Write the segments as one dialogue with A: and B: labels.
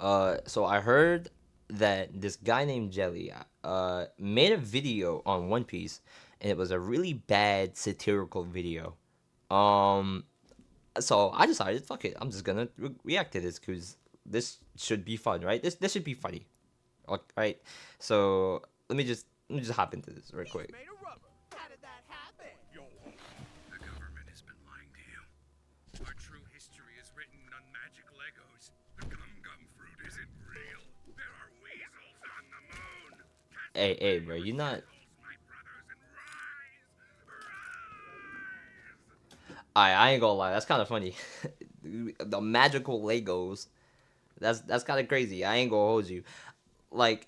A: So I heard that this guy named Jelly made a video on One Piece, and it was a really bad satirical video. Um, so I decided, fuck it, I'm just gonna react to this because this should be fun, right? This should be funny, right? So let me just hop into this real quick.
B: Made of rubber. How did that happen?
C: Yo, the government has been lying to you. Our true history is written on magic Legos. The Gum Gum fruit isn't real. There are weasels on the moon.
A: Hey, bro, you not.
C: My brothers, and rise, rise.
A: I ain't gonna lie, that's kind of funny. The magical Legos. That's kind of crazy. I ain't gonna hold you. Like,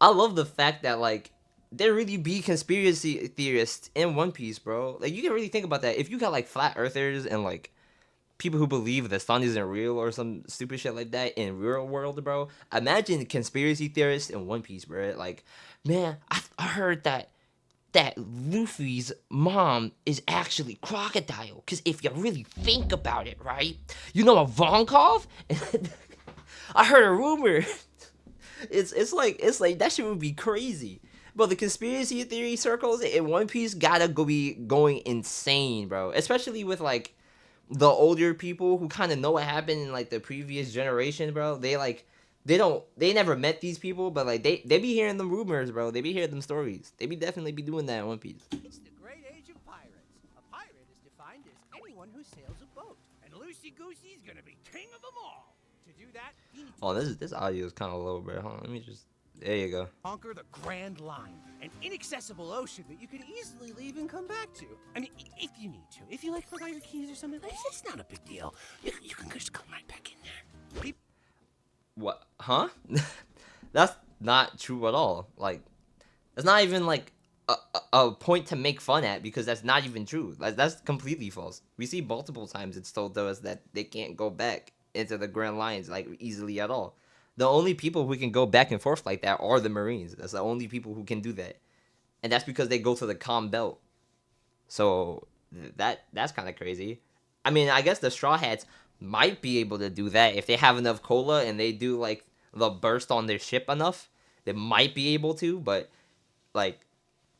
A: I love the fact that like there really be conspiracy theorists in One Piece, bro. Like you can really think about that. If you got like flat earthers and like people who believe the sun isn't real or some stupid shit like that in real world, bro. Imagine conspiracy theorists in One Piece, bro. Like, man, I heard that Luffy's mom is actually Crocodile. Cause if you really think about it, right? You know Ivankov? I heard a rumor. It's like that shit would be crazy. But the conspiracy theory circles in One Piece gotta go be going insane, bro. Especially with like the older people who kind of know what happened in like the previous generation, bro. They never met these people, but like they be hearing them rumors, bro. They be hearing them stories. They be definitely be doing that in One Piece.
B: It's the great age of pirates. A pirate is defined as anyone who sails a boat. And Lucy Goosey's gonna be king of them all. To do that, you need to
A: Oh, this audio is kind of low, bro. Hold on, let me just. There you go.
B: conquer the Grand Line, an inaccessible ocean that you could easily leave and come back to. I mean, if you need to. If you like forgot your keys or something, it's not a big deal. You can just come right back in there. People
A: What? Huh? That's not true at all. Like, that's not even like a point to make fun at because that's not even true. Like, that's completely false. We see multiple times it's told to us that they can't go back into the Grand Lines like easily at all. The only people who can go back and forth like that are the Marines. That's the only people who can do that, and that's because they go to the calm belt. So that's kind of crazy. I mean, I guess the Straw Hats might be able to do that if they have enough cola and they do like the burst on their ship enough. They might be able to, but like,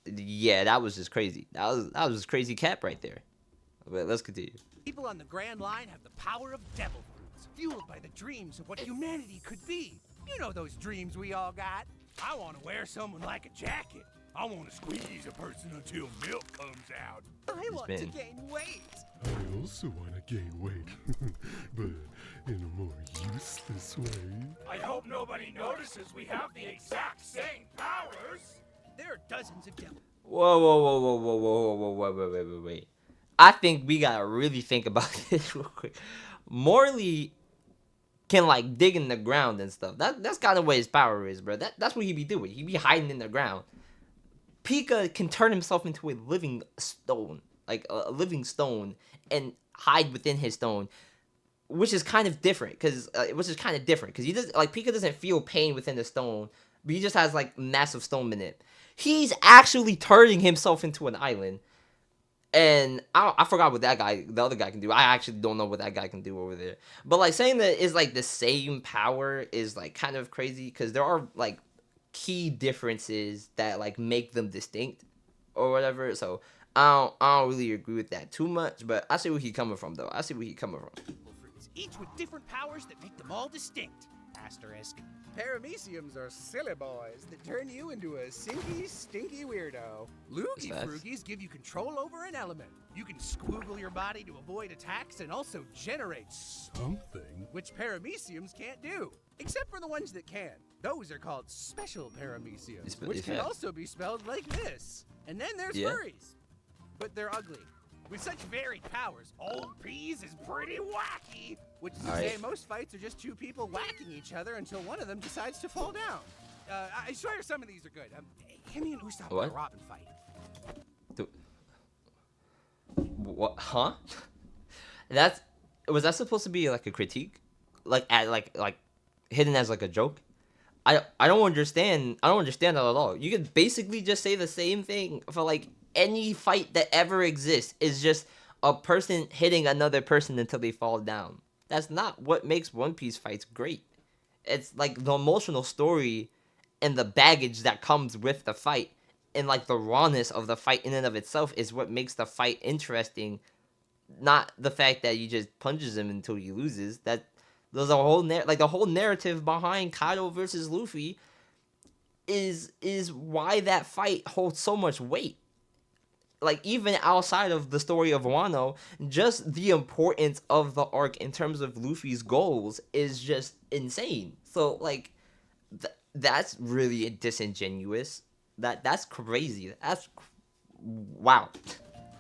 A: yeah, that was just crazy. That was just crazy cap right there. But let's continue.
B: People on the Grand Line have the power of devil fruits, fueled by the dreams of what humanity could be. You know those dreams we all got. I want to wear someone like a jacket. I want to squeeze a person until milk comes out. I want to
A: been-
B: gain weight.
D: I also want to gain weight, but in a more useless way.
C: I hope nobody notices we have the exact same powers.
B: There are dozens of devil.
A: Whoa, wait. I think we gotta really think about this real quick. Morley can like dig in the ground and stuff. That's kind of what his power is, bro. That's what he be doing. He be hiding in the ground. Pika can turn himself into a living stone, like a living stone, and hide within his stone, which is kind of different because he does like Pika doesn't feel pain within the stone, but he just has like massive stone in it. He's actually turning himself into an island, and I forgot what the other guy can do. I actually don't know what that guy can do over there. But like saying that is like the same power is like kind of crazy because there are like key differences that like make them distinct or whatever. So I don't really agree with that too much, but I see where he's coming from though. I see where he's coming from.
B: Fruits, each with different powers that make them all distinct. Asterisk. Parameciums are silly boys that turn you into a sinky, stinky weirdo. Loogie
A: facts.
B: Froogies give you control over an element. You can squiggle your body to avoid attacks and also generate
D: Something?
B: which parameciums can't do. Except for the ones that can. Those are called special parameciums, which
A: it's
B: can
A: facts.
B: also be spelled like this. And then there's
A: Yeah.
B: furries. But they're ugly. With such varied powers, Old Peas is pretty wacky. Which is to say,
A: Alright.
B: most fights are just two people whacking each other until one of them decides to fall down. I swear some of these are good. Him and Usopp in a
A: What?
B: Robin fight.
A: What? Huh? That's was that supposed to be like a critique, like at like hidden as like a joke? I don't understand. I don't understand that at all. You could basically just say the same thing for like any fight that ever exists. Is just a person hitting another person until they fall down. That's not what makes One Piece fights great. It's like the emotional story and the baggage that comes with the fight, and like the rawness of the fight in and of itself is what makes the fight interesting. Not the fact that you just punches him until he loses. That there's a whole like the whole narrative behind Kaido versus Luffy is why that fight holds so much weight. Like even outside of the story of Wano, just the importance of the arc in terms of Luffy's goals is just insane. So like that's really disingenuous. That's crazy. Wow.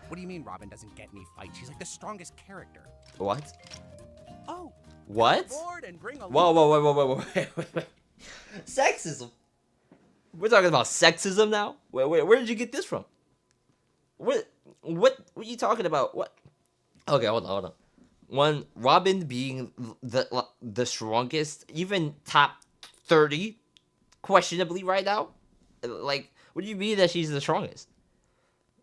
B: What do you mean Robin doesn't get any fights? She's like the strongest character.
A: What?
B: Oh.
A: What?
B: Come aboard and bring a
A: Whoa. Wait. Sexism. We're talking about sexism now? Where did you get this from? What are you talking about? What? Okay, hold on. One, Robin being the strongest, even top 30, questionably right now. Like, what do you mean that she's the strongest?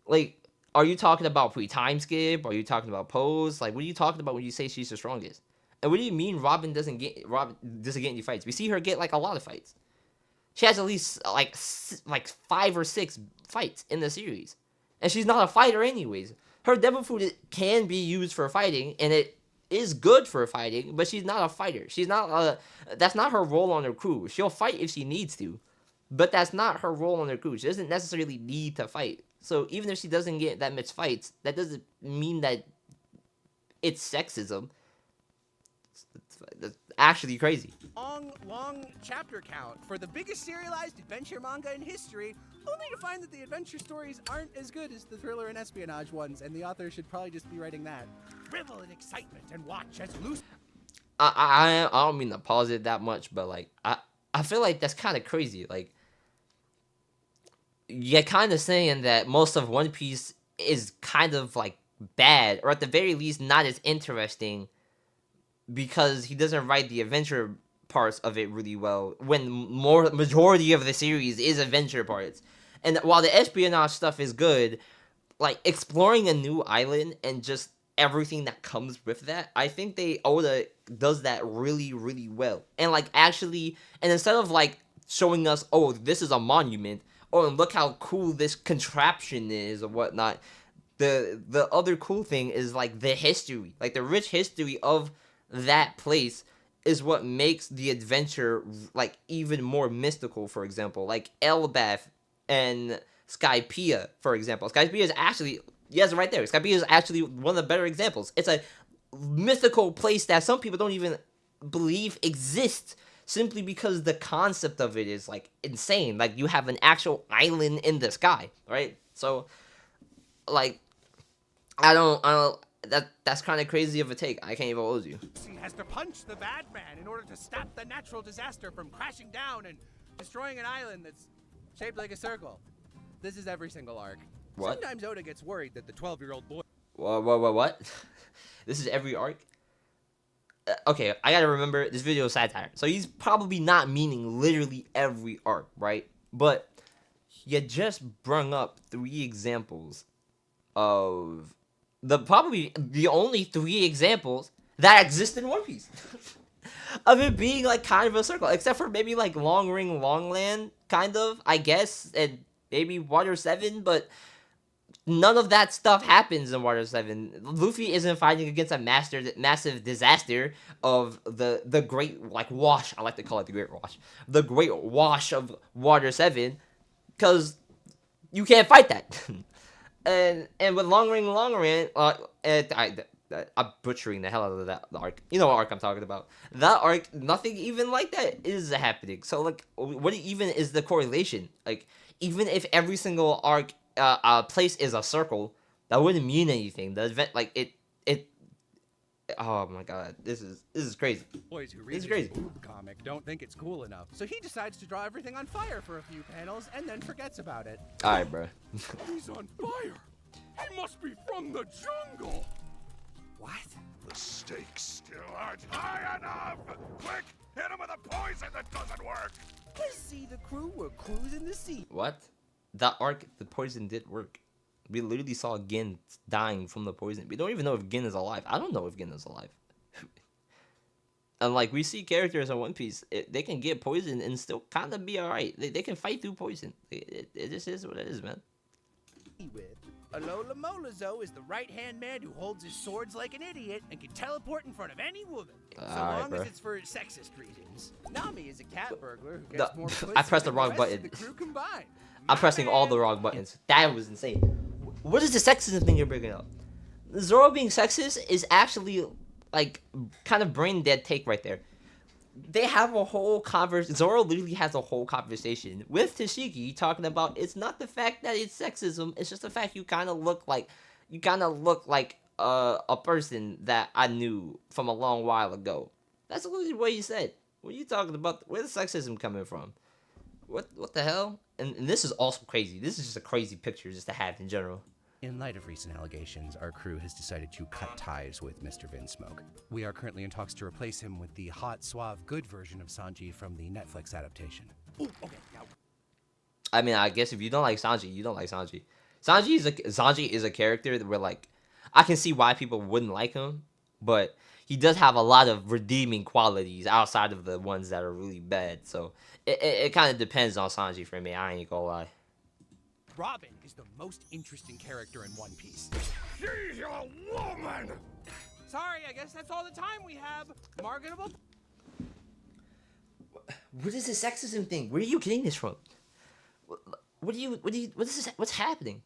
A: Like, are you talking about pre-time skip? Are you talking about pose? Like, what are you talking about when you say she's the strongest? And what do you mean Robin doesn't get any fights? We see her get like a lot of fights. She has at least like 5 or 6 fights in the series, and she's not a fighter anyways. Her devil fruit can be used for fighting, and it is good for fighting, but she's not a fighter. She's not that's not her role on her crew. She'll fight if she needs to, but that's not her role on her crew. She doesn't necessarily need to fight. So even if she doesn't get that much fights, that doesn't mean that it's sexism. That's actually crazy.
B: Long chapter count for the biggest serialized adventure manga in history, only to find that the adventure stories aren't as good as the thriller and espionage ones, and the author should probably just be writing that. Revel in excitement and watch as Lucy.
A: I don't mean to pause it that much, but like I feel like that's kind of crazy. Like you're kind of saying that most of One Piece is kind of like bad, or at the very least not as interesting, because he doesn't write the adventure parts of it really well, when majority of the series is adventure parts. And while the espionage stuff is good, like exploring a new island and just everything that comes with that, I think Oda does that really, really well. And like actually, and instead of like showing us, oh, this is a monument, oh, and look how cool this contraption is or whatnot, the other cool thing is like the history, like the rich history of that place is what makes the adventure like even more mystical. For example, like Elbaf and Skypiea, for example. Skypiea is actually, yes, right there. Skypiea is actually one of the better examples. It's a mythical place that some people don't even believe exists, simply because the concept of it is like insane. Like you have an actual island in the sky, right? So like that's kind of crazy of a take. I can't even hold you.
B: Lucy has to punch the bad man in order to stop the natural disaster from crashing down and destroying an island that's shaped like a circle. This is every single arc.
A: What?
B: Sometimes Oda gets worried that the 12-year-old boy...
A: What? This is every arc? Okay, I gotta remember, this video is satire. So he's probably not meaning literally every arc, right? But you just brung up 3 examples of probably the only 3 examples that exist in One Piece. Of it being like kind of a circle, except for maybe like Long Ring Longland, kind of, I guess, and maybe Water 7, but none of that stuff happens in Water 7. Luffy isn't fighting against a massive disaster of the great like wash. I like to call it the Great Wash. The Great Wash of Water 7, because you can't fight that. and with Long Ring Longland, I'm butchering the hell out of that arc. You know what arc I'm talking about. That arc, nothing even like that is happening. So like, what even is the correlation? Like, even if every single arc place is a circle, that wouldn't mean anything. The event, like it. Oh my god, this is crazy.
B: Boys who read this boob comic don't think it's cool enough, so he decides to draw everything on fire for a few panels and then forgets about it.
A: All right, bro.
C: He's on fire. He must be from the jungle.
B: What?
C: The stakes still aren't high enough. Quick, hit him with a poison that doesn't work.
B: You see, the crew were cruising the sea.
A: What? That arc, the poison did work. We literally saw Gin dying from the poison. We don't even know if Gin is alive. I don't know if Gin is alive. And like we see characters in One Piece, they can get poisoned and still kind of be alright. They can fight through poison. It just is what it is, man.
B: With Alola Molazo is the right-hand man who holds his swords like an idiot and can teleport in front of any woman, so
A: Alright,
B: long
A: bro.
B: as it's for sexist reasons. Nami is a cat burglar who
A: No,
B: gets more pussy
A: I pressed the
B: than
A: wrong
B: rest
A: button.
B: of the crew combined.
A: I'm
B: My
A: pressing all the
B: man.
A: wrong buttons. That was insane. What is the sexism thing you're bringing up? Zoro being sexist is actually like kind of brain dead take right there. They have a whole conversation. Zoro literally has a whole conversation with Tashigi talking about it's not the fact that it's sexism. It's just the fact you kind of look like a person that I knew from a long while ago. That's literally what he said. What are you talking about? Where's the sexism coming from? What the hell? And this is also crazy. This is just a crazy picture just to have in general.
B: In light of recent allegations, our crew has decided to cut ties with Mr. Vinsmoke. We are currently in talks to replace him with the hot, suave, good version of Sanji from the Netflix adaptation. Ooh, okay, now
A: I mean, I guess if you don't like Sanji, you don't like Sanji. Sanji is a character that where like I can see why people wouldn't like him, but he does have a lot of redeeming qualities outside of the ones that are really bad. So it kind of depends on Sanji for me. I ain't gonna lie.
B: Robin is the most interesting character in One Piece.
C: She's a woman!
B: Sorry, I guess that's all the time we have. Marketable.
A: What is this sexism thing? Where are you getting this from? What is this? What's happening?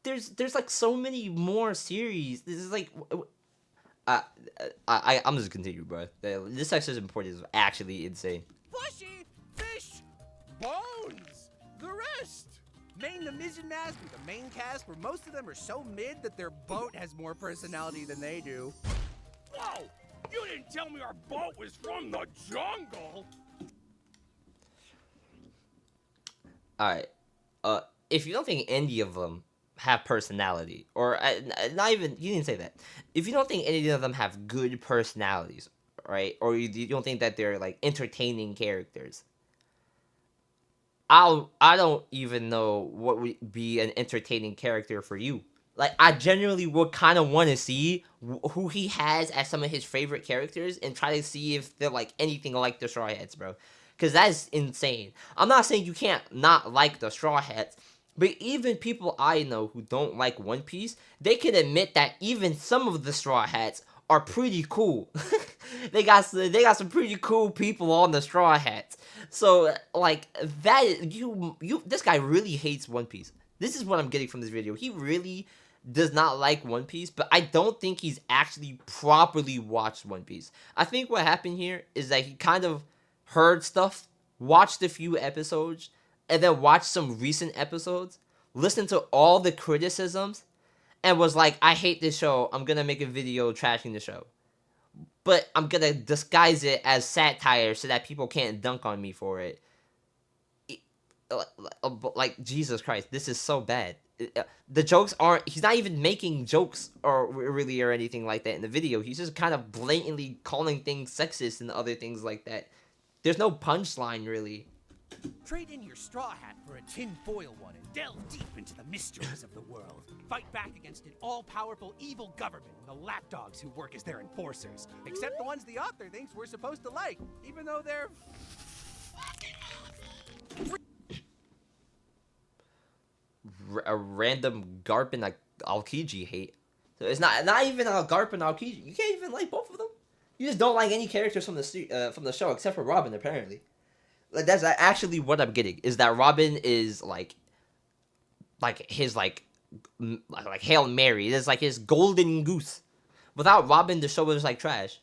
A: There's like so many more series. This is like, I'm just continue, bro. This sexism report is actually insane.
B: Fleshy, fish, bones, the rest. Main the Mizzen Mask with the main cast where most of them are so mid that their boat has more personality than they do.
C: Whoa! You didn't tell me our boat was from the jungle!
A: Alright. If you don't think any of them have personality, or not even, you didn't say that. If you don't think any of them have good personalities, right? Or you don't think that they're like entertaining characters, I don't even know what would be an entertaining character for you. Like, I genuinely would kind of want to see who he has as some of his favorite characters and try to see if they're like anything like the Straw Hats, bro. Because that's insane. I'm not saying you can't not like the Straw Hats, but even people I know who don't like One Piece, they can admit that even some of the Straw Hats are pretty cool. they got some pretty cool people on the Straw Hats. So like that, this guy really hates One Piece. This is what I'm getting from this video. He really does not like One Piece, but I don't think he's actually properly watched One Piece. I think what happened here is that he kind of heard stuff, watched a few episodes, and then watched some recent episodes, listened to all the criticisms, and was like, I hate this show, I'm gonna make a video trashing the show. But I'm gonna disguise it as satire so that people can't dunk on me for it. Like, Jesus Christ, this is so bad. The jokes aren't, he's not even making jokes or really or anything like that in the video. He's just kind of blatantly calling things sexist and other things like that. There's no punchline, really.
B: Trade in your straw hat for a tin-foil one and delve deep into the mysteries of the world. Fight back against an all-powerful evil government and the lapdogs who work as their enforcers. Except the ones the author thinks we're supposed to like, even though they're...
A: A random Garp and Aokiji hate. So it's not even a Garp and Aokiji. You can't even like both of them. You just don't like any characters from the show except for Robin, apparently. Like, that's actually what I'm getting, is that Robin is like his like Hail Mary. It's like his golden goose. Without Robin, the show is like trash.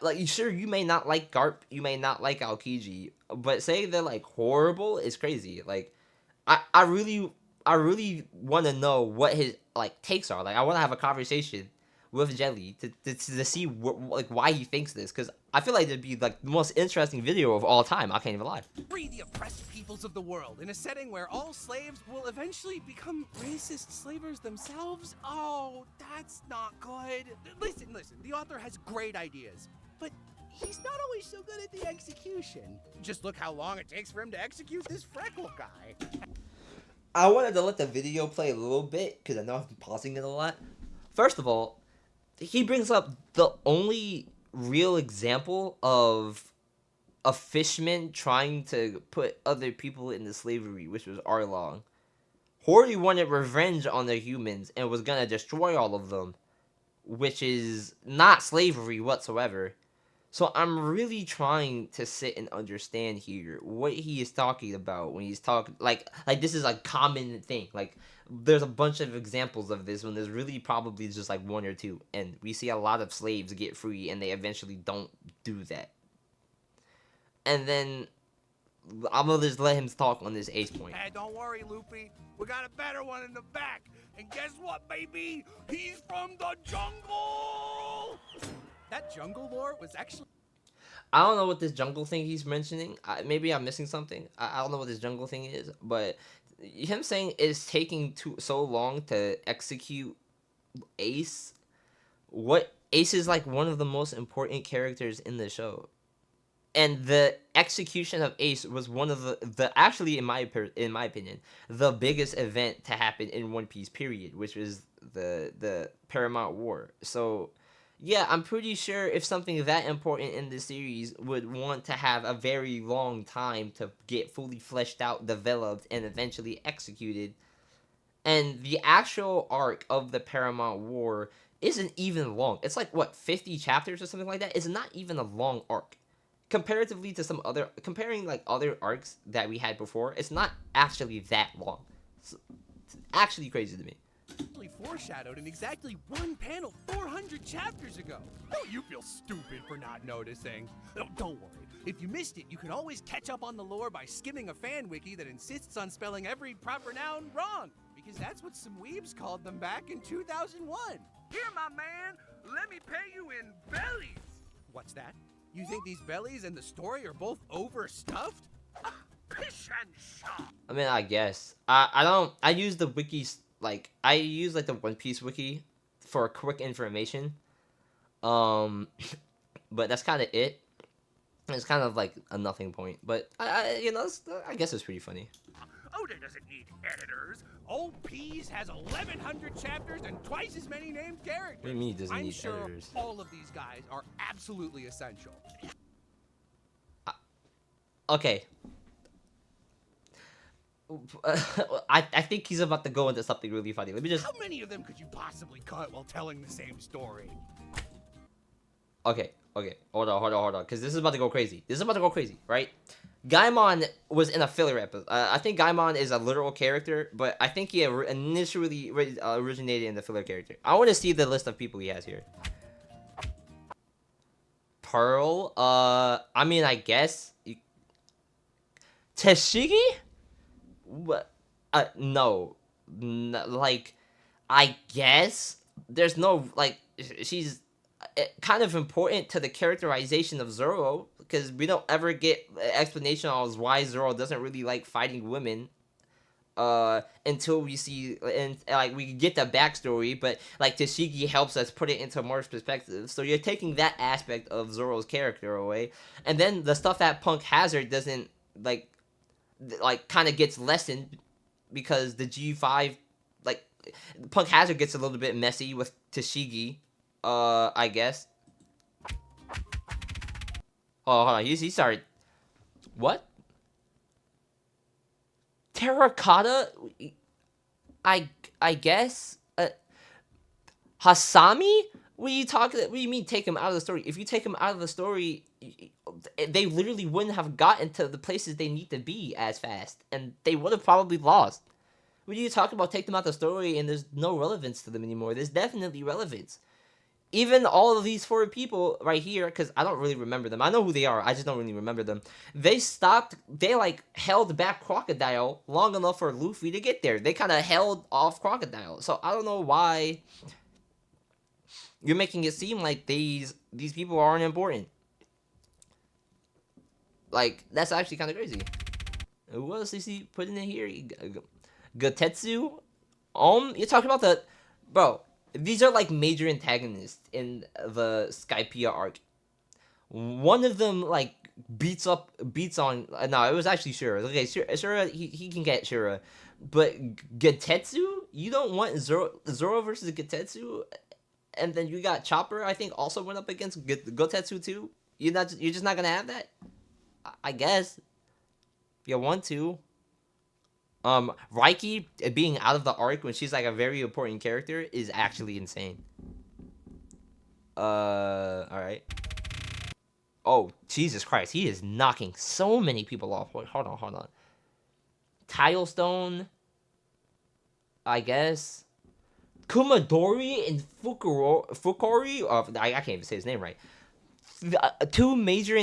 A: Like, sure, you may not like Garp, you may not like Aokiji, but saying they're like horrible is crazy. Like, I really want to know what his like takes are. Like, I want to have a conversation with Jelly to see why he thinks this, because I feel like it'd be like the most interesting video of all time. I can't even lie.
B: Free the oppressed peoples of the world in a setting where all slaves will eventually become racist slavers themselves? Oh, that's not good. Listen, the author has great ideas, but he's not always so good at the execution. Just look how long it takes for him to execute this freckle guy.
A: I wanted to let the video play a little bit, because I know I've been pausing it a lot. First of all, he brings up the only real example of a fishman trying to put other people into slavery, which was Arlong. Hori wanted revenge on the humans and was gonna destroy all of them, which is not slavery whatsoever. So I'm really trying to sit and understand here what he is talking about when he's talking like this is a common thing. Like there's a bunch of examples of this when there's really probably just like one or two, and we see a lot of slaves get free and they eventually don't do that. And then I'm gonna just let him talk on this Ace point.
B: Hey, don't worry, Luffy. We got a better one in the back. And guess what, baby? He's from the jungle! That jungle lore was actually...
A: I don't know what this jungle thing he's mentioning. Maybe I'm missing something. I don't know what this jungle thing is, but him saying it's taking so long to execute Ace. What Ace is like one of the most important characters in the show, and the execution of Ace was one of the actually in my opinion the biggest event to happen in One Piece period, which was the Paramount War. So yeah, I'm pretty sure if something that important in the series would want to have a very long time to get fully fleshed out, developed, and eventually executed. And the actual arc of the Paramount War isn't even long. It's like, what, 50 chapters or something like that? It's not even a long arc. Comparatively to comparing like other arcs that we had before, it's not actually that long. It's actually crazy to me.
B: foreshadowed in exactly one panel 400 chapters ago. Don't you feel stupid for not noticing? Oh, don't worry. If you missed it, you can always catch up on the lore by skimming a fan wiki that insists on spelling every proper noun wrong, because that's what some weebs called them back in 2001.
C: Here, my man, let me pay you in bellies.
B: What's that? You think these bellies and the story are both overstuffed?
C: Pish and shop.
A: I mean, I guess. I use the wikis, like, I use, like, the One Piece wiki for quick information. But that's kind of it. It's kind of, like, a nothing point. But, I guess it's pretty funny.
C: Oda doesn't need editors.
B: Old Peas has 1,100 chapters and twice as many named characters.
A: What do you mean he doesn't
B: I'm
A: need
B: sure
A: editors?
B: all of these guys are absolutely essential.
A: Okay. I think he's about to go into something really funny. Let me just...
B: How many of them could you possibly cut while telling the same story?
A: Okay. Hold on. Because this is about to go crazy. Right? Gaimon was in a filler episode. I think Gaimon is a literal character, but I think he initially originated in the filler character. I want to see the list of people he has here. Pearl. I mean, I guess... Teshigi? What? No. Like, I guess there's no, like, she's kind of important to the characterization of Zoro, because we don't ever get an explanation on why Zoro doesn't really like fighting women until we see, and like we get the backstory, but like Tashigi helps us put it into more perspective. So you're taking that aspect of Zoro's character away, and then the stuff that Punk Hazard doesn't like kind of gets lessened because the G5, like, Punk Hazard gets a little bit messy with Tashigi, I guess. Oh, hold on, he started... What? Terracotta? I guess? Hasami? What do you mean take him out of the story? If you take him out of the story, they literally wouldn't have gotten to the places they need to be as fast, and they would have probably lost. When you talk about take them out of the story and there's no relevance to them anymore, there's definitely relevance. Even all of these 4 people right here, because I don't really remember them. I know who they are, I just don't really remember them. They held back Crocodile long enough for Luffy to get there. They kind of held off Crocodile. So I don't know why you're making it seem like these people aren't important. Like, that's actually kind of crazy. Who else is he putting in here? Gotetsu? You're talking about the... Bro, these are like major antagonists in the Skypiea arc. One of them, like, beats on... No, it was actually Shura. Okay, Shura, he can get Shura. But Gotetsu? You don't want Zoro versus Gotetsu? and then you got Chopper. I think also went up against Gotetsu too. You're just not gonna have that. I guess. If you want to. Raiki being out of the arc when she's like a very important character is actually insane. All right. Oh, Jesus Christ. He is knocking so many people off. Wait, hold on. Tilestone, I guess. Kumadori and Fukori. I can't even say his name right. Two major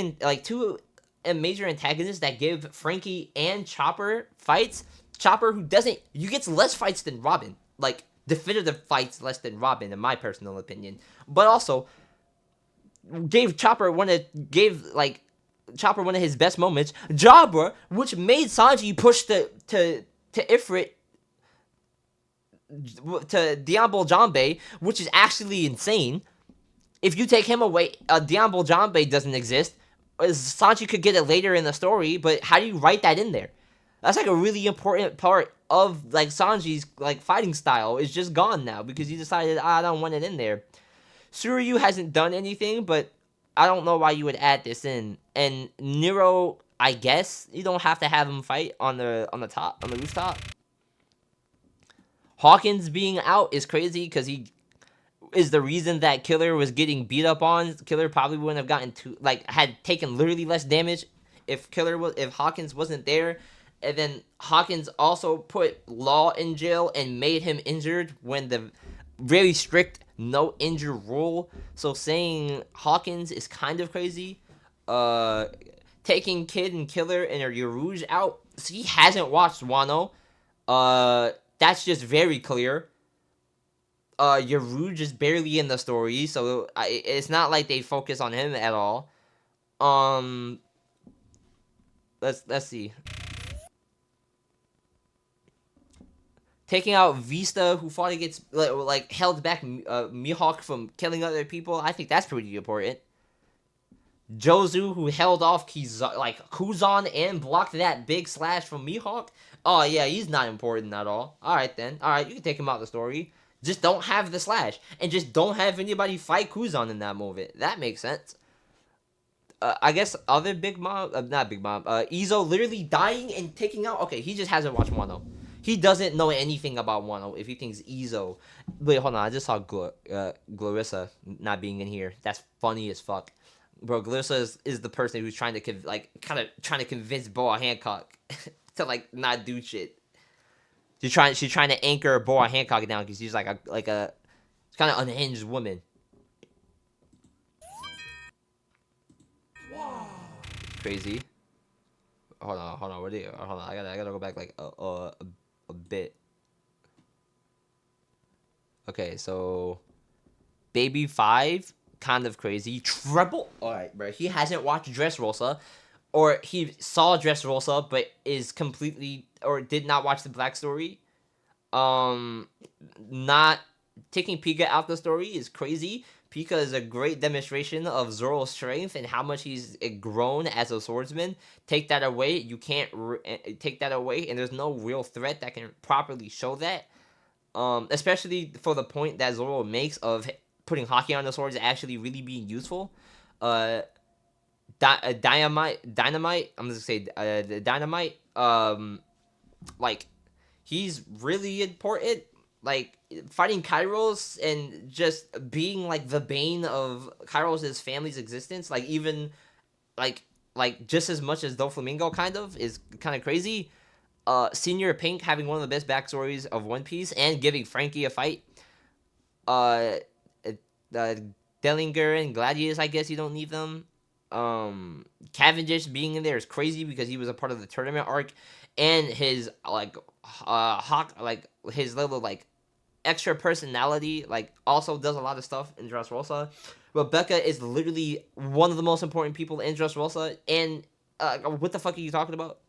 A: antagonists that give Frankie and Chopper fights. Chopper, who gets less fights than Robin. Like, definitive fights less than Robin, in my personal opinion. But also, gave Chopper one of his best moments. Jabra, which made Sanji push to Ifrit, to Diablo Jambe, which is actually insane. If you take him away, Diablo Jambe doesn't exist. Sanji could get it later in the story, but how do you write that in there? That's like a really important part of like Sanji's like fighting style. It's just gone now because he decided I don't want it in there. Suryu hasn't done anything, but I don't know why you would add this in. And Nero, I guess you don't have to have him fight on the rooftop. Hawkins being out is crazy because he is the reason that Killer was getting beat up on. Killer probably wouldn't have gotten had taken literally less damage if Hawkins wasn't there. And then Hawkins also put Law in jail and made him injured when the very strict no injure rule. So saying Hawkins is kind of crazy. Taking Kid and Killer and Yarouge out. So he hasn't watched Wano. That's just very clear. Yarouge is barely in the story, so it's not like they focus on him at all. Let's see. Taking out Vista, who fought against held back Mihawk from killing other people. I think that's pretty important. Jozu, who held off Kuzan and blocked that big slash from Mihawk. Oh yeah, he's not important at all. Alright then. Alright, you can take him out of the story. Just don't have the slash. And just don't have anybody fight Kuzan in that moment. That makes sense. I guess other Big Mom, not Big Mom, Izo literally dying and taking out. Okay, he just hasn't watched Wano. He doesn't know anything about Wano if he thinks Izo. Wait, hold on. I just saw Clarissa not being in here. That's funny as fuck. Bro, Clarissa is the person who's trying to convince Boa Hancock to not do shit. She's trying to anchor Boa Hancock down because she's like a kind of unhinged woman. Wow. Crazy. Hold on. Hold on. I gotta go back a bit. Okay, so Baby 5, kind of crazy. Treble. All right, bro. He hasn't watched Dressrosa, or he saw Dressrosa but is completely or did not watch the Black Story. Not taking Pika out the story is crazy. Pika is a great demonstration of Zoro's strength and how much he's grown as a swordsman. Take that away, you can't take that away, and there's no real threat that can properly show that. Especially for the point that Zoro makes of putting Haki on the swords actually really being useful. Dynamite. I'm just gonna say Dynamite. He's really important. Fighting Kairos and just being the bane of Kairos' family's existence, just as much as Doflamingo kind of is kind of crazy. Senior Pink having one of the best backstories of One Piece and giving Frankie a fight. Dellinger and Gladius, I guess you don't need them. Cavendish being in there is crazy because he was a part of the tournament arc, and his his little extra personality also does a lot of stuff in Dressrosa. Rebecca is literally one of the most important people in Dressrosa, and what the fuck are you talking about?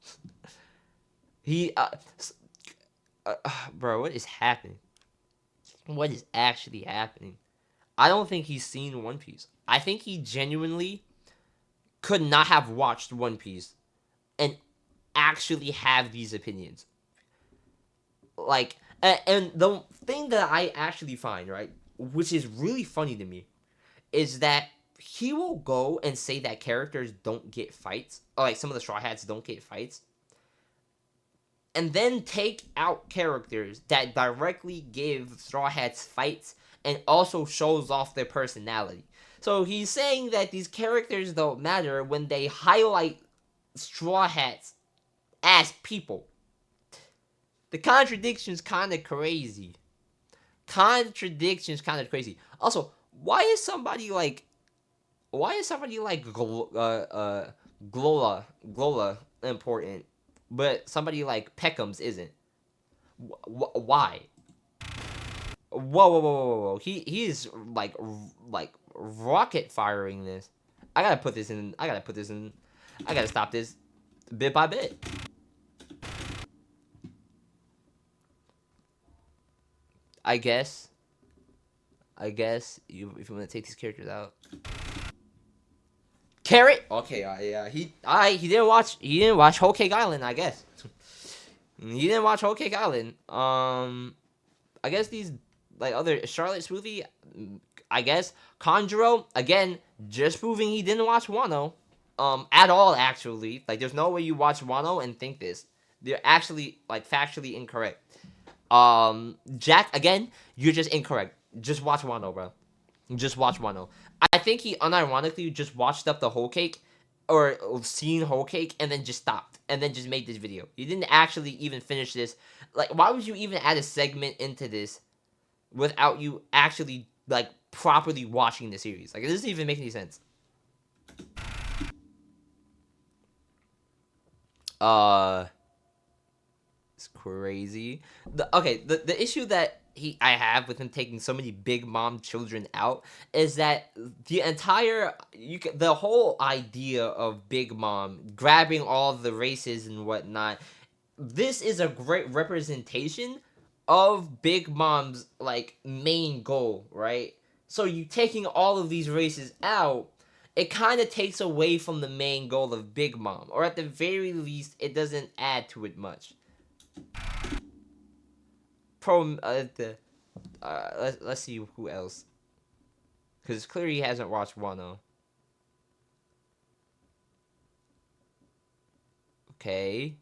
A: Bro, what is happening? What is actually happening? I don't think he's seen One Piece. I think he genuinely could not have watched One Piece and actually have these opinions. And the thing that I actually find, right, which is really funny to me, is that he will go and say that characters don't get fights, or like some of the Straw Hats don't get fights, and then take out characters that directly give Straw Hats fights and also shows off their personality. So he's saying that these characters don't matter when they highlight Straw Hats as people. The contradiction's kind of crazy. Also, Glola important, but somebody like Peckham's isn't? Why? Whoa! He is like rocket firing this. I gotta put this in. I gotta stop this bit by bit. I guess if you want to take these characters out. Carrot. Okay, yeah. He didn't watch Whole Cake Island, I guess. He didn't watch Whole Cake Island. I guess these like other Charlotte Smoothie. I guess Conjuro again, just proving he didn't watch Wano. At all actually. Like, there's no way you watch Wano and think this. They're actually like factually incorrect. Jack, again, you're just incorrect. Just watch Wano, bro. Just watch Wano. I think he unironically just watched up the Whole Cake or seen Whole Cake and then just stopped and then just made this video. He didn't actually even finish this. Like, why would you even add a segment into this without you actually like properly watching the series? Like, it doesn't even make any sense. It's crazy. The issue that I have with him taking so many Big Mom children out is that the whole idea of Big Mom grabbing all the races and whatnot, this is a great representation of Big Mom's like main goal, right? So you taking all of these races out, it kind of takes away from the main goal of Big Mom, or at the very least, it doesn't add to it much. Let's see who else, because clearly he hasn't watched Wano. Okay,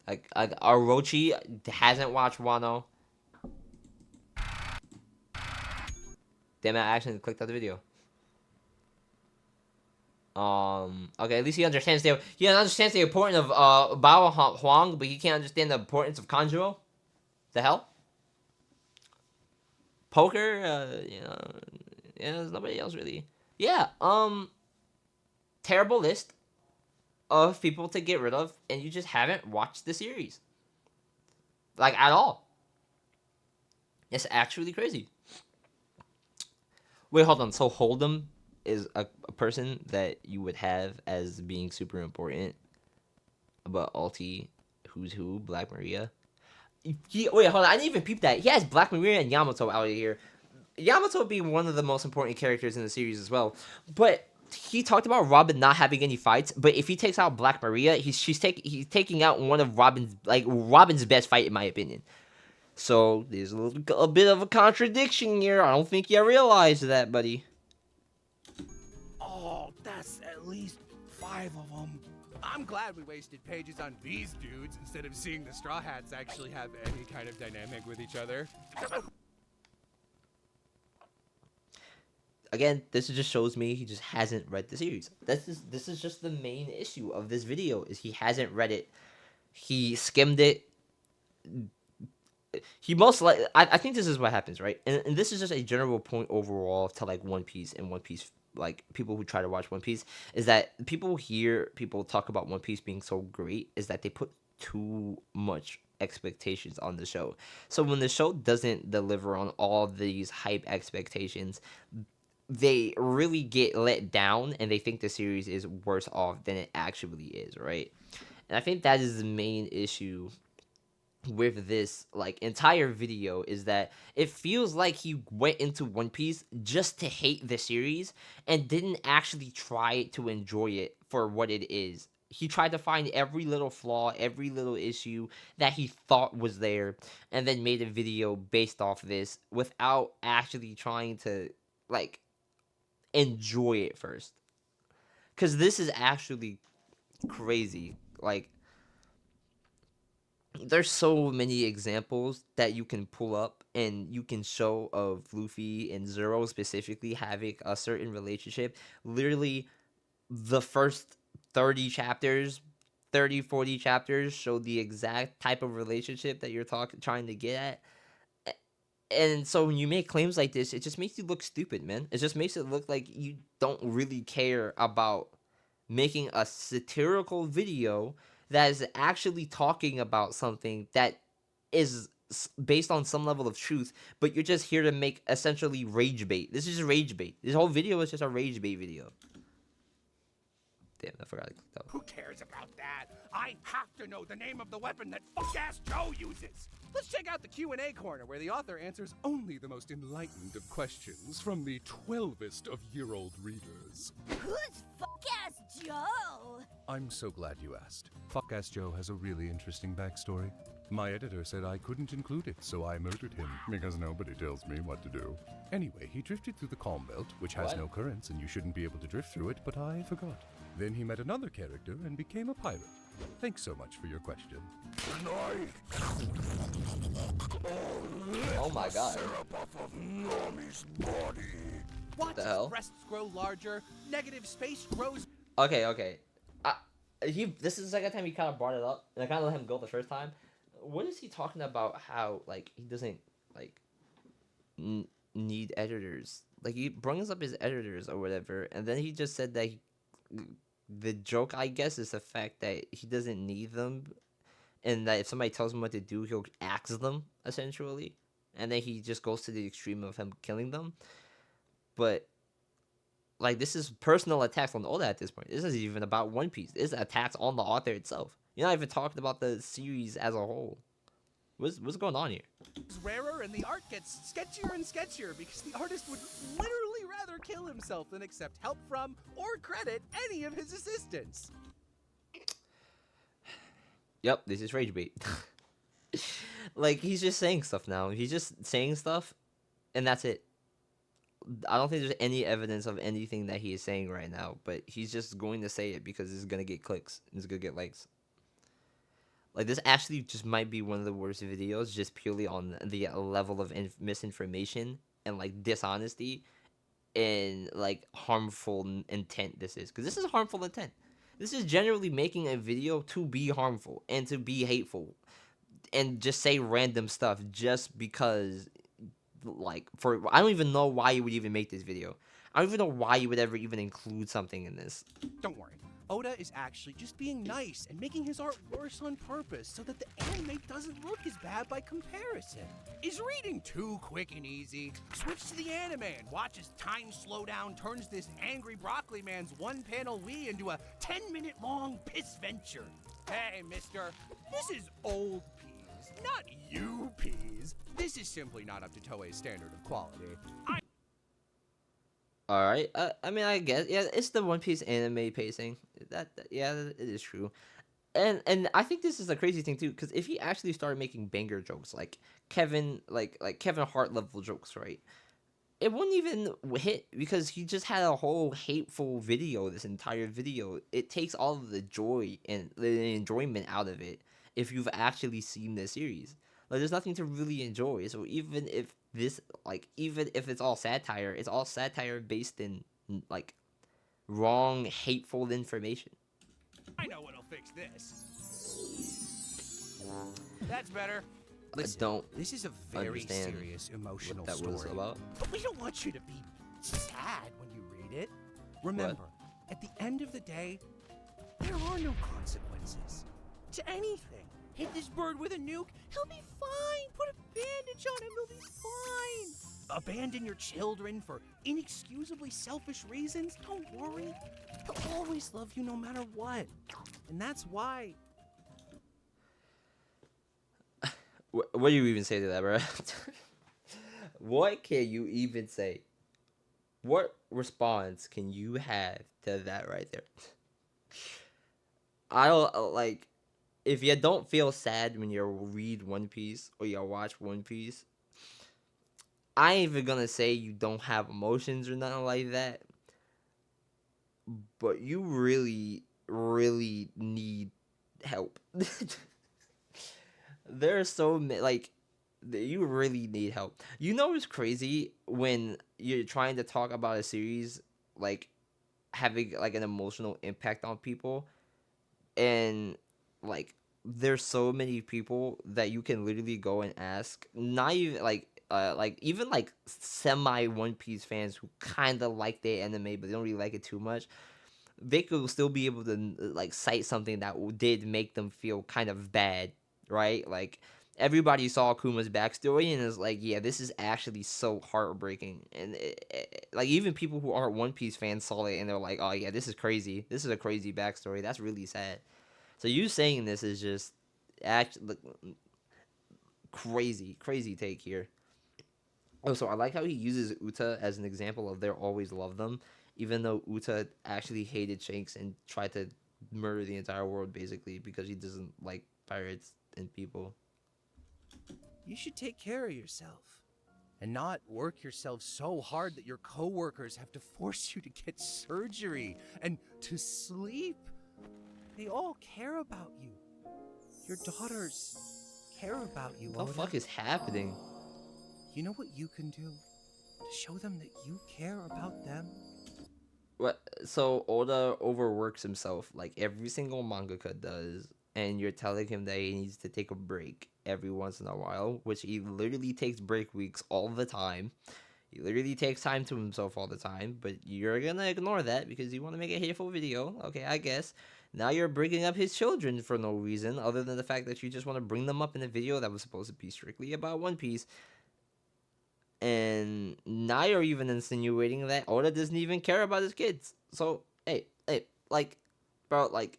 A: like Orochi hasn't watched Wano. Damn it! I actually clicked out the video. Okay, at least he understands the importance of Bao Huang, but he can't understand the importance of Kanjuro. The hell? Poker, there's nobody else really. Yeah, terrible list of people to get rid of, and you just haven't watched the series. Like, at all. It's actually crazy. Wait, hold on. So Hold'em is a person that you would have as being super important, but Alti, who's who, Black Maria. Wait, hold on. I didn't even peep that. He has Black Maria and Yamato out here. Yamato would be one of the most important characters in the series as well. But he talked about Robin not having any fights. But if he takes out Black Maria, he's taking out one of Robin's best fight, in my opinion. So there's a bit of a contradiction here. I don't think you realize that, buddy.
B: Oh, that's at least 5 of them. I'm glad we wasted pages on these dudes instead of seeing the Straw Hats actually have any kind of dynamic with each other.
A: Again, this just shows me he just hasn't read the series. This is just the main issue of this video, is he hasn't read it. He skimmed it. He most likely, I think this is what happens, right? And this is just a general point overall to like One Piece and One Piece, like people who try to watch One Piece, is that people talk about One Piece being so great is that they put too much expectations on the show. So when the show doesn't deliver on all these hype expectations, they really get let down and they think the series is worse off than it actually is, right? And I think that is the main issue with this like entire video, is that it feels like he went into One Piece just to hate the series and didn't actually try to enjoy it for what it is. He tried to find every little flaw, every little issue that he thought was there, and then made a video based off this without actually trying to like enjoy it first. Cause this is actually crazy. Like, there's so many examples that you can pull up and you can show of Luffy and Zoro specifically having a certain relationship. Literally, the first 30 chapters, 30, 40 chapters show the exact type of relationship that you're trying to get at. And so when you make claims like this, it just makes you look stupid, man. It just makes it look like you don't really care about making a satirical video that is actually talking about something that is based on some level of truth, but you're just here to make essentially rage bait. This is just rage bait. This whole video is just a rage bait video. Damn, I forgot to click that.
B: Who cares about that? I have to know the name of the weapon that fuck-ass Joe uses. Let's check out the Q&A corner, where the author answers only the most enlightened of questions from the 12th of year-old readers.
E: Who's fuck-ass Joe?
F: I'm so glad you asked. Fuck-ass Joe has a really interesting backstory. My editor said I couldn't include it, so I murdered him, because nobody tells me what to do. Anyway, he drifted through the Calm Belt, which has
A: What?
F: no currents, and you shouldn't be able to drift through it, but I forgot. Then he met another character and became a pirate. Thanks so much for your question.
A: Oh my god.
B: Watch
A: The
B: his
A: hell?
B: breasts grow larger, negative space grows.
A: Okay. This is the second time he kind of brought it up, and I kind of let him go the first time. What is he talking about? How like he doesn't like need editors? Like he brings up his editors or whatever, and then he just said that the joke, I guess, is the fact that he doesn't need them, and that if somebody tells him what to do, he'll axe them essentially, and then he just goes to the extreme of him killing them. But like, this is personal attacks on Oda at this point. This isn't even about One Piece. This is attacks on the author itself. You're not even talking about the series as a whole. What's going on here?
B: Rarer, and the art gets sketchier and sketchier because the artist would literally rather kill himself than accept help from or credit any of his assistants.
A: Yep, this is rage bait. Like, he's just saying stuff now. He's just saying stuff, and that's it. I don't think there's any evidence of anything that he is saying right now, but he's just going to say it because it's going to get clicks. It's going to get likes. Like, this actually just might be one of the worst videos, just purely on the level of misinformation and, like, dishonesty and, like, harmful intent this is. Because this is harmful intent. This is generally making a video to be harmful and to be hateful and just say random stuff just because, like, I don't even know why you would even make this video. I don't even know why you would ever even include something in this.
B: Don't worry. Oda is actually just being nice and making his art worse on purpose so that the anime doesn't look as bad by comparison. Is reading too quick and easy? Switch to the anime and watch as time slowdown turns this angry broccoli man's one-panel Wii into a 10-minute long piss venture. Hey, mister, this is old peas, not you peas. This is simply not up to Toei's standard of quality.
A: All right. I mean, I guess, yeah, it's the One Piece anime pacing. Yeah, it is true. And I think this is a crazy thing too, because if he actually started making banger jokes like Kevin, like Kevin Hart level jokes, right? It wouldn't even hit because he just had a whole hateful video. This entire video, it takes all of the joy and the enjoyment out of it if you've actually seen the series. Like, there's nothing to really enjoy. So even if it's all satire, it's all satire based in, like, wrong, hateful information.
B: I know what'll fix this. That's better. Listen,
A: don't
B: this is a very
A: understand
B: serious emotional
A: what that
B: story.
A: was about.
B: But we don't want you to be sad when you read it. Remember, at the end of the day, there are no consequences to anything. Hit this bird with a nuke, he'll be fine. Put a bandage on him, he'll be fine. Abandon your children for inexcusably selfish reasons? Don't worry. He'll always love you no matter what. And that's why.
A: What do you even say to that, bro? What can you even say? What response can you have to that right there? I don't like if you don't feel sad when you read One Piece or you watch One Piece. I ain't even gonna say you don't have emotions or nothing like that, but you really, really need help. There are so many like you really need help. You know what's crazy when you're trying to talk about a series like having like an emotional impact on people, and like there's so many people that you can literally go and ask, not even like even like semi One Piece fans who kind of like their anime but they don't really like it too much. They could still be able to like cite something that did make them feel kind of bad, right? Like everybody saw Akuma's backstory and is like, yeah, this is actually so heartbreaking. And like even people who aren't One Piece fans saw it and they're like, oh yeah, this is crazy. This is a crazy backstory. That's really sad. So you saying this is just actually crazy, crazy take here. Also, I like how he uses Uta as an example of they're always love them, even though Uta actually hated Shanks and tried to murder the entire world basically because he doesn't like pirates and people.
G: You should take care of yourself and not work yourself so hard that your coworkers have to force you to get surgery and to sleep. They all care about you. Your daughters care about you.
A: What the
G: Oda.
A: fuck is happening?
G: You know what you can do to show them that you care about them?
A: What? So Oda overworks himself like every single mangaka does, and you're telling him that he needs to take a break every once in a while, which he literally takes break weeks all the time. He literally takes time to himself all the time, but you're gonna ignore that because you want to make a hateful video. Okay, I guess. Now you're bringing up his children for no reason other than the fact that you just want to bring them up in a video that was supposed to be strictly about One Piece. And now you're even insinuating that Oda doesn't even care about his kids. So, hey, like, bro, like,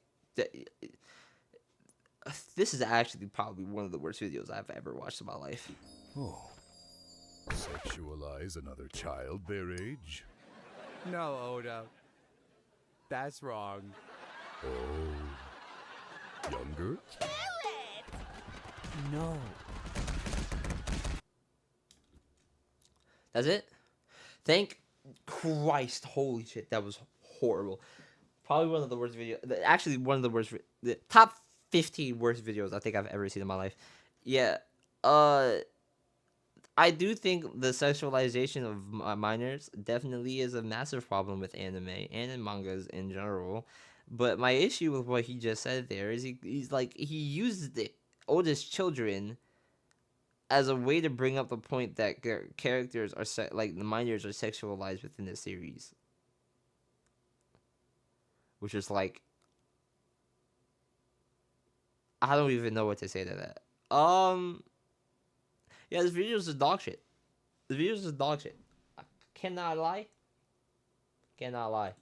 A: this is actually probably one of the worst videos I've ever watched in my life.
F: Oh. Sexualize another child their age?
G: No, Oda. That's wrong.
F: Oh. Younger?
G: No.
A: That's it? Thank Christ. Holy shit, that was horrible. Probably one of the worst videos. Actually, one of the worst. The top 15 worst videos I think I've ever seen in my life. Yeah. I do think the sexualization of minors definitely is a massive problem with anime and in mangas in general. But my issue with what he just said there is he's like he used the oldest children as a way to bring up the point that characters are like the minors are sexualized within the series, which is like I don't even know what to say to that. Yeah, this video is dog shit. This video is dog shit. I cannot lie. Cannot lie.